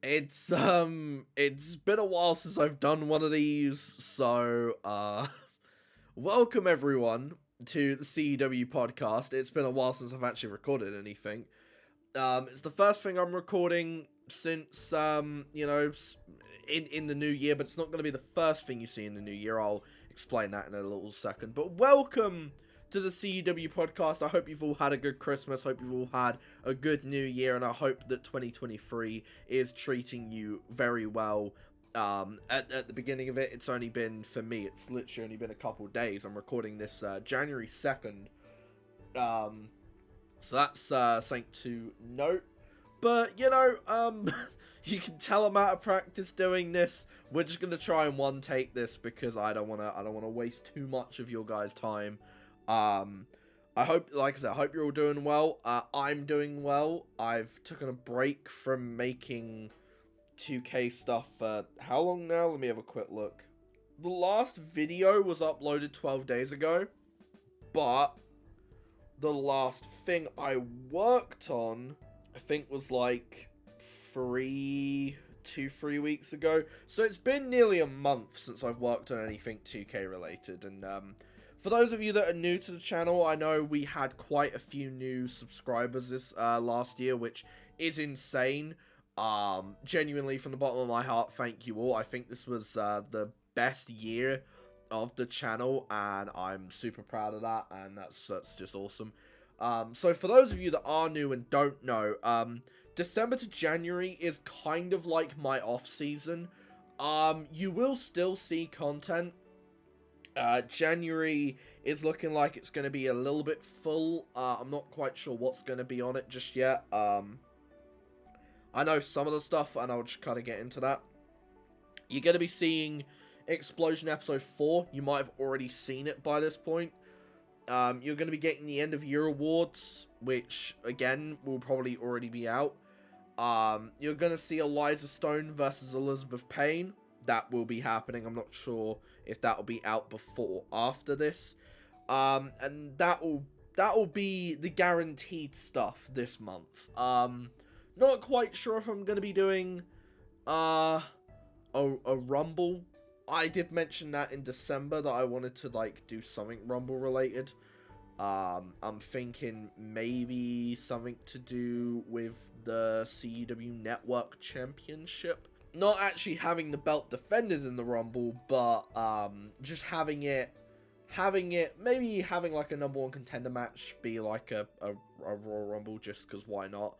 It's been a while since I've done one of these, so welcome everyone to the CEW Podcast. It's been a while since I've actually recorded anything. It's the first thing I'm recording since in the new year, but it's not going to be the first thing you see in the new year. I'll explain that in a little second. But welcome to the CEW Podcast. I hope you've all had a good Christmas. Hope you've all had a good New Year, and I hope that 2023 is treating you very well. At the beginning of it, it's only been, for me, it's literally only been a couple days. I'm recording this January 2nd. So that's something to note. But, you can tell I'm out of practice doing this. We're just going to try and one take this because I don't want to waste too much of your guys' time. I hope, like I said, I hope you're all doing well. I'm doing well. I've taken a break from making 2K stuff for how long now? Let me have a quick look. The last video was uploaded 12 days ago, but the last thing I worked on, I think, was like 3 weeks ago. So it's been nearly a month since I've worked on anything 2K related, and for those of you that are new to the channel, I know we had quite a few new subscribers this last year, which is insane. Genuinely, from the bottom of my heart, thank you all. I think this was the best year of the channel, and I'm super proud of that, and that's just awesome. So for those of you that are new and don't know, December to January is kind of like my off-season. You will still see content. January is looking like it's going to be a little bit full. I'm not quite sure what's going to be on it just yet. I know some of the stuff, and I'll just kind of get into that. You're going to be seeing Explosion Episode 4. You might have already seen it by this point. You're going to be getting the End of Year Awards, which, again, will probably already be out. You're going to see Eliza Stone versus Elizabeth Payne. That will be happening. I'm not sure if that will be out before or after this. And that will be the guaranteed stuff this month. Not quite sure if I'm going to be doing a Rumble. I did mention that in December that I wanted to do something Rumble related. I'm thinking maybe something to do with the CEW Network Championship. Not actually having the belt defended in the Rumble, but just having it, maybe having like a number one contender match be like a Royal Rumble, just because why not?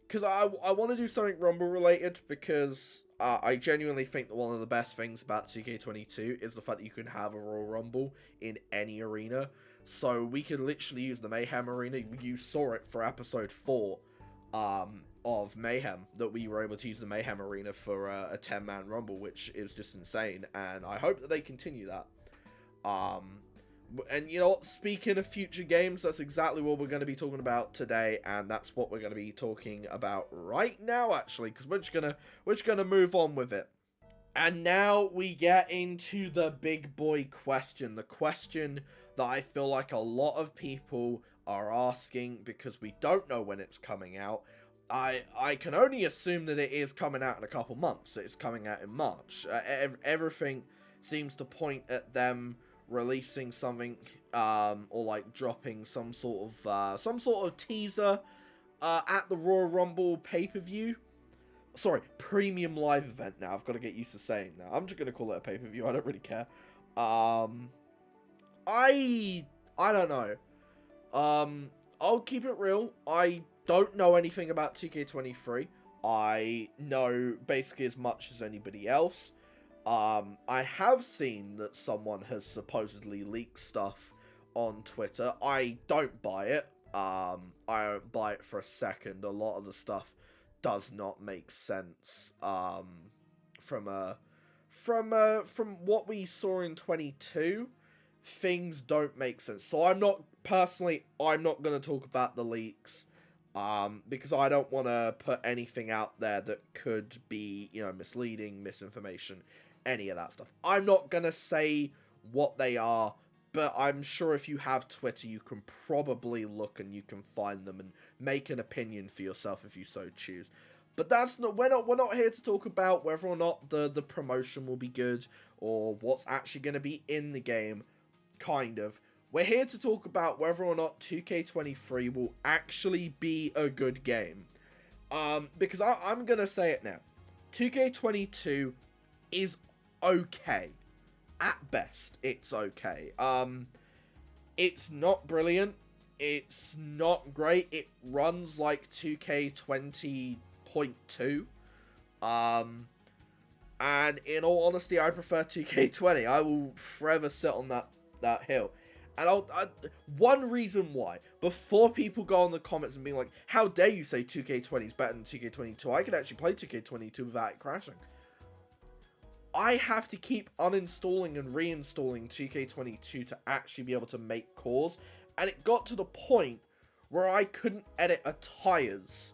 Because I want to do something Rumble related, because I genuinely think that one of the best things about 2K22 is the fact that you can have a Royal Rumble in any arena. So we could literally use the Mayhem Arena. You saw it for episode 4 of Mayhem, that we were able to use the Mayhem Arena for a 10-man Rumble, which is just insane, and I hope that they continue that. And you know what, speaking of future games, that's exactly what we're going to be talking about today, and that's what we're going to be talking about right now, actually, because we're just gonna move on with it. And now we get into the big boy question, the question that I feel like a lot of people are asking because we don't know when it's coming out. I can only assume that it is coming out in a couple months. It's coming out in March. Everything seems to point at them releasing something, or dropping some sort of teaser at the Royal Rumble pay-per-view. Sorry, premium live event now. I've got to get used to saying that. I'm just gonna call it a pay-per-view. I don't really care. I don't know. I'll keep it real. I don't know anything about 2K23. I know basically as much as anybody else. I have seen that someone has supposedly leaked stuff on Twitter. I don't buy it. I don't buy it for a second. A lot of the stuff does not make sense. From what we saw in 22, things don't make sense. So I'm not going to talk about the leaks. Because I don't want to put anything out there that could be, misleading, misinformation, any of that stuff. I'm not going to say what they are, but I'm sure if you have Twitter, you can probably look and you can find them and make an opinion for yourself if you so choose. But that's not we're not here to talk about whether or not the promotion will be good or what's actually going to be in the game, kind of. We're here to talk about whether or not 2K23 will actually be a good game. Because I'm going to say it now. 2K22 is okay. At best, it's okay. It's not brilliant. It's not great. It runs like 2K20.2. And in all honesty, I prefer 2K20. I will forever sit on that hill. And one reason why, before people go in the comments and being like, how dare you say 2K20 is better than 2K22, I can actually play 2K22 without it crashing. I have to keep uninstalling and reinstalling 2K22 to actually be able to make calls, and it got to the point where I couldn't edit attires.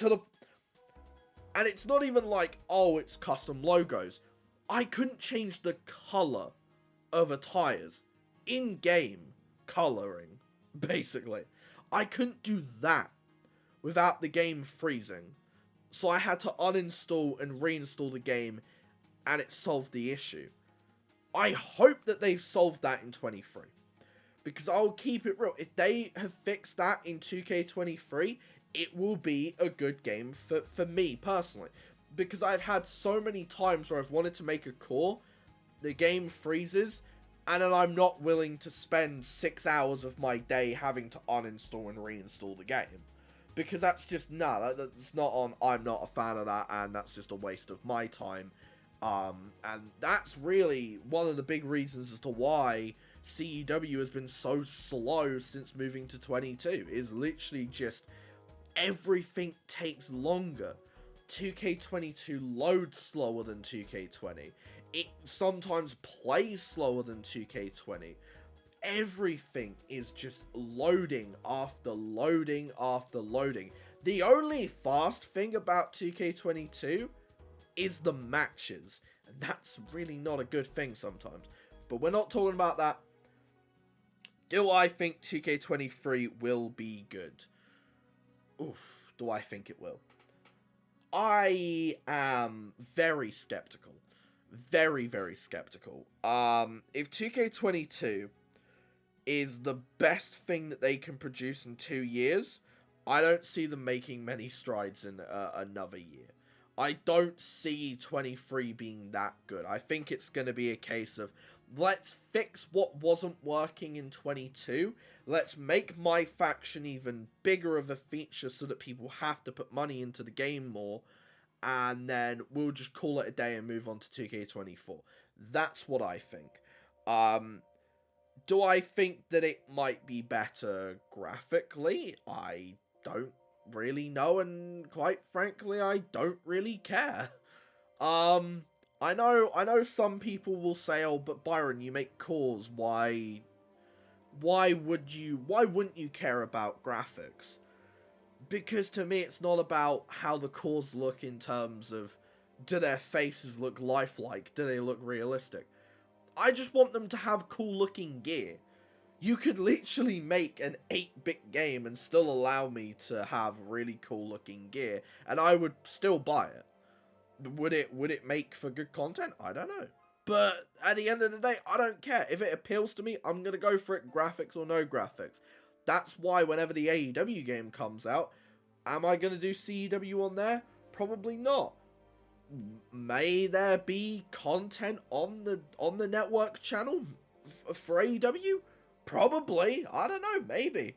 And it's not even like, oh, it's custom logos. I couldn't change the color of attires. In-game coloring, basically. I couldn't do that without the game freezing. So I had to uninstall and reinstall the game, and it solved the issue. I hope that they've solved that in 23. Because I'll keep it real. If they have fixed that in 2K23, it will be a good game for me, personally. Because I've had so many times where I've wanted to make a call, the game freezes, and then I'm not willing to spend 6 hours of my day having to uninstall and reinstall the game. Because that's just, that's not on, I'm not a fan of that, and that's just a waste of my time. And that's really one of the big reasons as to why CEW has been so slow since moving to 22, is literally just everything takes longer. 2K22 loads slower than 2K20. It sometimes plays slower than 2K20. Everything is just loading after loading after loading. The only fast thing about 2K22 is the matches. And that's really not a good thing sometimes. But we're not talking about that. Do I think 2K23 will be good? Oof, do I think it will? I am very skeptical. Very, very skeptical. If 2K22 is the best thing that they can produce in 2 years, I don't see them making many strides in another year. I don't see 23 being that good. I think it's going to be a case of, let's fix what wasn't working in 22. Let's make my faction even bigger of a feature so that people have to put money into the game more. And then we'll just call it a day and move on to 2K24. That's what I think. Do I think that it might be better graphically? I don't really know, and quite frankly, I don't really care. I know some people will say, oh, but Byron, you make calls, why wouldn't you care about graphics? Because to me, it's not about how the cores look in terms of, do their faces look lifelike? Do they look realistic? I just want them to have cool looking gear. You could literally make an 8-bit game and still allow me to have really cool looking gear, and I would still buy it. Would it make for good content? I don't know. But at the end of the day, I don't care. If it appeals to me, I'm going to go for it, graphics or no graphics. That's why whenever the AEW game comes out, am I going to do CEW on there? Probably not. May there be content on the network channel for AEW? Probably. I don't know. Maybe.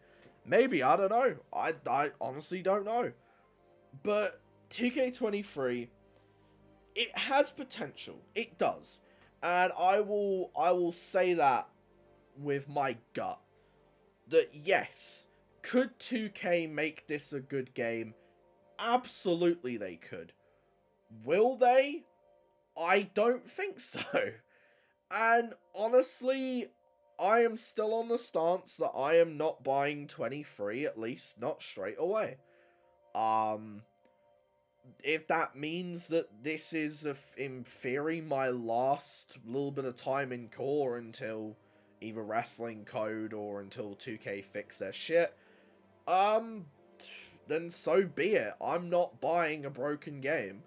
I don't know. I honestly don't know. But 2K23, it has potential. It does. And I will say that with my gut. That yes, could 2K make this a good game? Absolutely they could. Will they? I don't think so. And honestly, I am still on the stance that I am not buying 23, at least not straight away. If that means that this is, in theory, my last little bit of time in core until either Wrestling Code or until 2K fix their shit, then so be it. I'm not buying a broken game.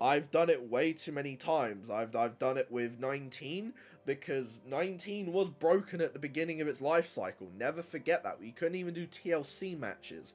I've done it way too many times. I've done it with 19, because 19 was broken at the beginning of its life cycle. Never forget that. We couldn't even do TLC matches.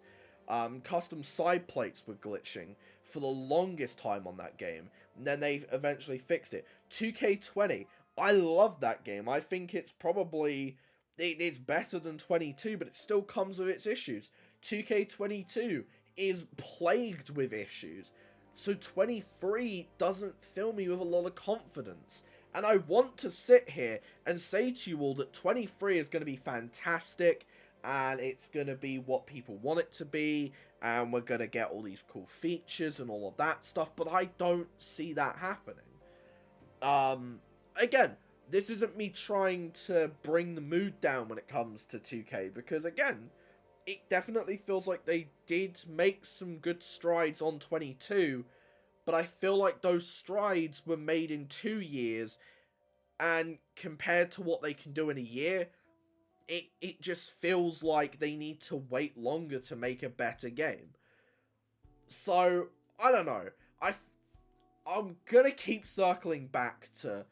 Custom side plates were glitching for the longest time on that game. And then they eventually fixed it. 2K20, I love that game. I think it's probably... It's better than 22, but it still comes with its issues. 2K22 is plagued with issues. So 23 doesn't fill me with a lot of confidence. And I want to sit here and say to you all that 23 is going to be fantastic, and it's going to be what people want it to be, and we're going to get all these cool features and all of that stuff, but I don't see that happening. Again, this isn't me trying to bring the mood down when it comes to 2K, because again, it definitely feels like they did make some good strides on 22, but I feel like those strides were made in 2 years, and compared to what they can do in a year, it just feels like they need to wait longer to make a better game. So, I don't know. I'm gonna keep circling back to,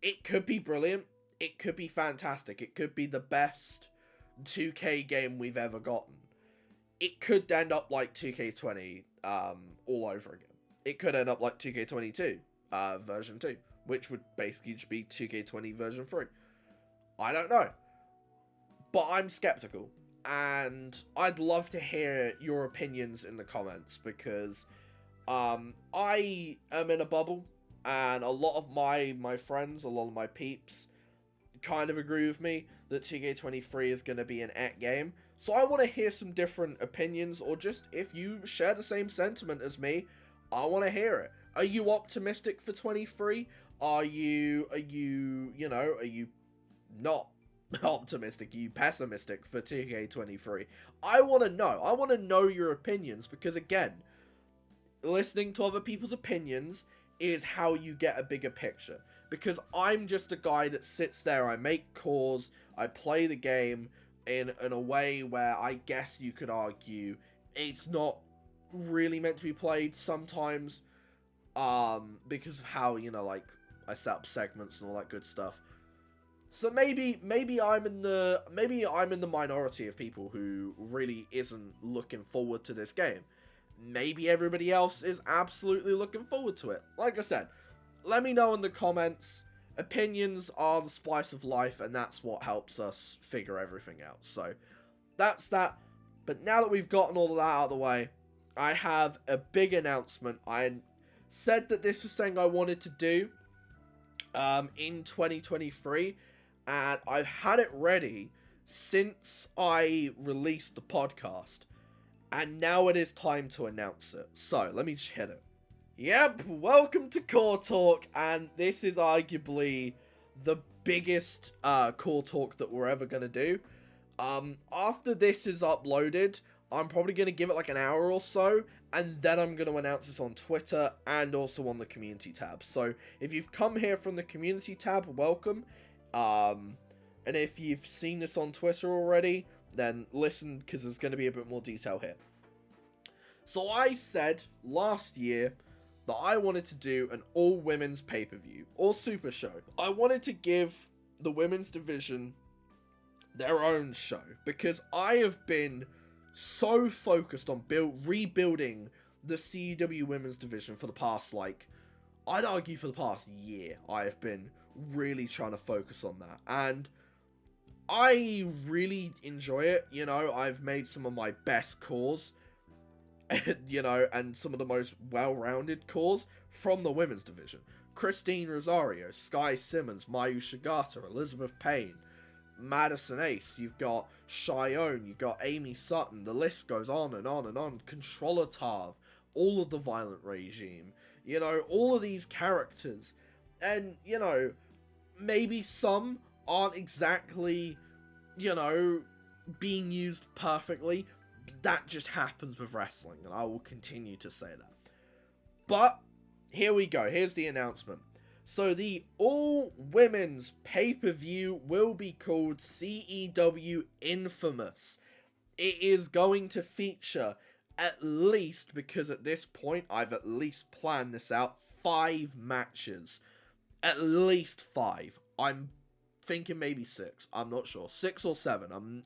it could be brilliant, it could be fantastic, it could be the best 2K game we've ever gotten. It could end up like 2K20 all over again. It could end up like 2K22 version 2, which would basically just be 2K20 version 3. I don't know. But I'm skeptical, and I'd love to hear your opinions in the comments, because I am in a bubble, and a lot of my friends, a lot of my peeps, kind of agree with me that 2K23 is going to be an game. So I want to hear some different opinions, or just if you share the same sentiment as me, I want to hear it. Are you optimistic for 23? Are you not optimistic? Are you pessimistic for 2K23? I want to know. I want to know your opinions, because again, listening to other people's opinions is how you get a bigger picture. Because I'm just a guy that sits there, I make calls, I play the game in a way where I guess you could argue it's not really meant to be played sometimes, because of how, like, I set up segments and all that good stuff. So maybe I'm in the minority of people who really isn't looking forward to this game. Maybe everybody else is absolutely looking forward to it. Like I said, let me know in the comments. Opinions are the spice of life, and that's what helps us figure everything out. So that's that. But now that we've gotten all of that out of the way, I have a big announcement. I said that this was something I wanted to do in 2023, and I've had it ready since I released the podcast, and now it is time to announce it. So, let me just hit it. Yep, welcome to Core Talk, and this is arguably the biggest Core Talk that we're ever going to do. After this is uploaded, I'm probably going to give it like an hour or so, and then I'm going to announce this on Twitter and also on the community tab. So, if you've come here from the community tab, welcome. And if you've seen this on Twitter already, then listen, because there's going to be a bit more detail here. So I said last year that I wanted to do an all-women's pay-per-view, or super show. I wanted to give the women's division their own show, because I have been so focused on rebuilding the CEW women's division for the past, I'd argue for the past year. I have been really trying to focus on that, and I really enjoy it. I've made some of my best calls, and some of the most well-rounded calls from the women's division. Christine Rosario, Sky Simmons, Mayu Shigata, Elizabeth Payne, Madison Ace, you've got Cheyenne, you've got Amy Sutton, the list goes on and on and on, Controller Tav, all of the Violent Regime, all of these characters, and, maybe some aren't exactly, being used perfectly. That just happens with wrestling, and I will continue to say that. But, here we go, here's the announcement. So the all-women's pay-per-view will be called CEW Infamous. It is going to feature at least, because at this point, I've at least planned this out, 5 matches. At least 5. I'm thinking maybe 6. I'm not sure. 6 or 7.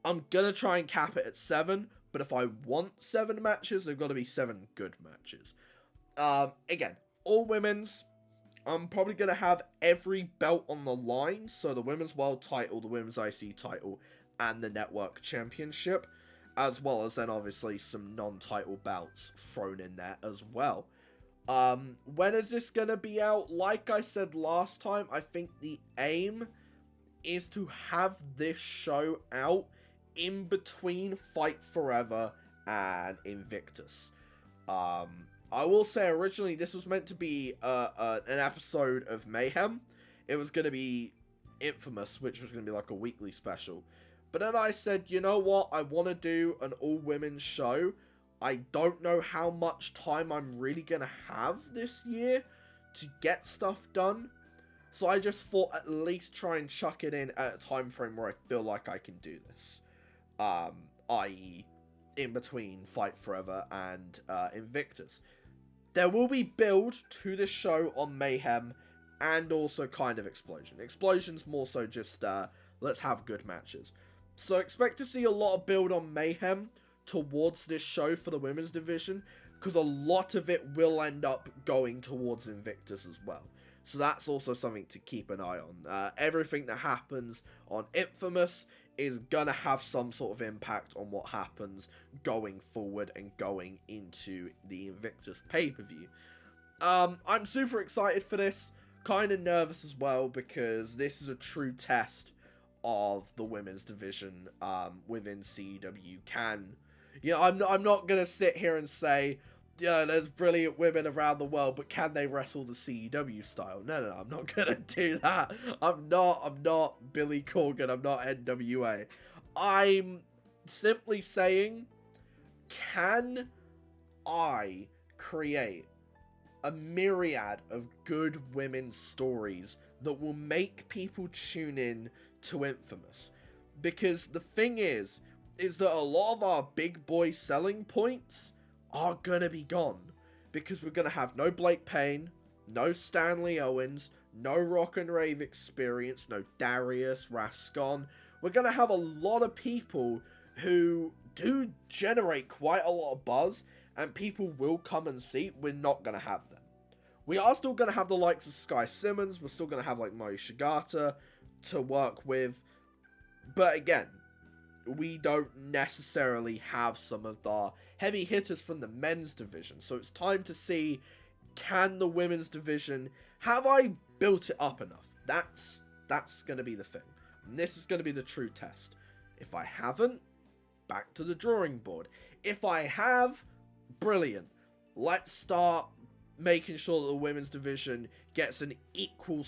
I'm gonna try and cap it at 7, but if I want 7 matches, they've got to be 7 good matches. Again, all women's. I'm probably going to have every belt on the line, so the women's world title, the women's IC title, and the network championship, as well as then obviously some non-title belts thrown in there as well. When is this going to be out? Like I said last time, I think the aim is to have this show out in between Fight Forever and Invictus. I will say originally this was meant to be an episode of Mayhem. It was going to be Infamous, which was going to be like a weekly special. But then I said, you know what? I want to do an all-women's show. I don't know how much time I'm really going to have this year to get stuff done. So I just thought at least try and chuck it in at a time frame where I feel like I can do this. I.e. in between Fight Forever and Invictus. There will be build to this show on Mayhem and also kind of Explosion. Explosion's more so just, let's have good matches. So expect to see a lot of build on Mayhem towards this show for the women's division, because a lot of it will end up going towards Invictus as well. So that's also something to keep an eye on. Everything that happens on Infamous is gonna have some sort of impact on what happens going forward and going into the Invictus pay-per-view. I'm super excited for this, kind of nervous as well, because this is a true test of the women's division within CEW. I'm not gonna sit here and say, yeah, there's brilliant women around the world, but can they wrestle the CEW style? No, I'm not gonna do that. I'm not Billy Corgan, I'm not NWA. I'm simply saying, can I create a myriad of good women's stories that will make people tune in to Infamous? Because the thing is that a lot of our big boy selling points are gonna be gone, because we're gonna have no Blake Payne, no Stanley Owens, no Rock and Rave Experience, no Darius, Rascon. We're gonna have a lot of people who do generate quite a lot of buzz, and people will come and see. We're not gonna have them. We are still gonna have the likes of Sky Simmons, we're still gonna have like Mai Shigata to work with, but again, we don't necessarily have some of the heavy hitters from the men's division. So it's time to see, can the women's division, have I built it up enough? That's going to be the thing. And this is going to be the true test. If I haven't, back to the drawing board. If I have, brilliant. Let's start making sure that the women's division gets an equal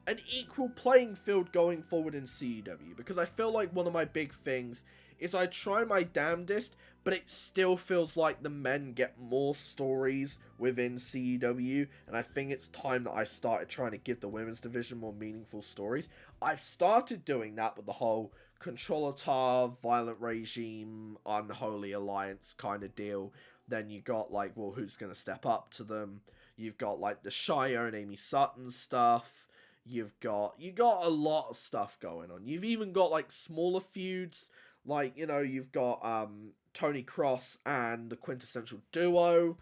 an equal playing field going forward in CEW, because I feel like one of my big things is I try my damnedest, but it still feels like the men get more stories within CEW, and I think it's time that I started trying to give the women's division more meaningful stories. I've started doing that with the whole Controller Tar, Violent Regime, Unholy Alliance kind of deal. Then you got like, well, who's going to step up to them? You've got like the Shia and Amy Sutton stuff. You got a lot of stuff going on. You've even got like smaller feuds, like, you know, you've got Tony Cross and the Quintessential Duo.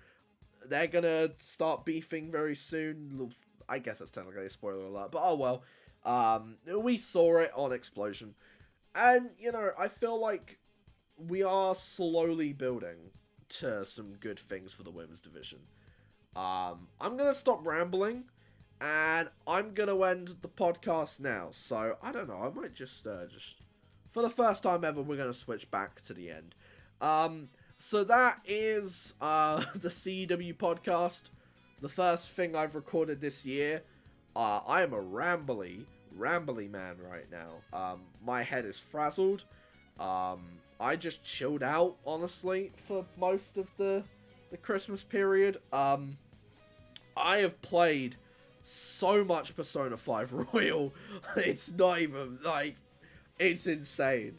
They're gonna start beefing very soon. I guess that's technically a spoiler alert, but oh well. We saw it on Explosion, and you know, I feel like we are slowly building to some good things for the women's division. I'm gonna stop rambling. And I'm going to end the podcast now. So, I don't know. I might just for the first time ever, we're going to switch back to the end. So that is the CEW podcast. The first thing I've recorded this year. I am a rambly man right now. My head is frazzled. I just chilled out, honestly, for most of the Christmas period. I have played so much Persona 5 Royal. It's not even, like, it's insane.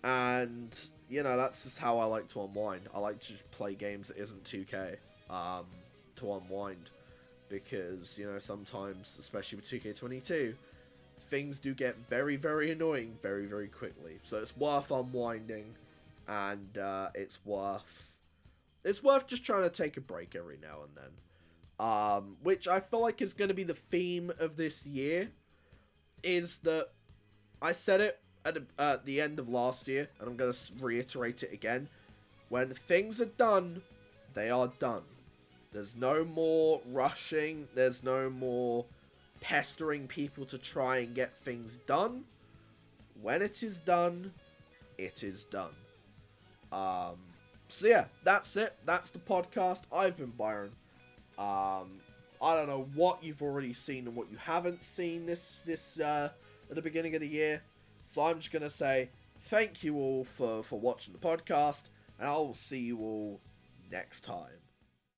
And, you know, that's just how I like to unwind. I like to play games that isn't 2K to unwind. Because, you know, sometimes, especially with 2k22, things do get very, very annoying very, very quickly. So it's worth unwinding, and it's worth just trying to take a break every now and then. Which I feel like is going to be the theme of this year, is that I said it at the end of last year, and I'm going to reiterate it again. When things are done, they are done. There's no more rushing. There's no more pestering people to try and get things done. When it is done, it is done. So yeah, that's it. That's the podcast. I've been Byron. I don't know what you've already seen and what you haven't seen this at the beginning of the year. So I'm just gonna say thank you all for watching the podcast, and I will see you all next time.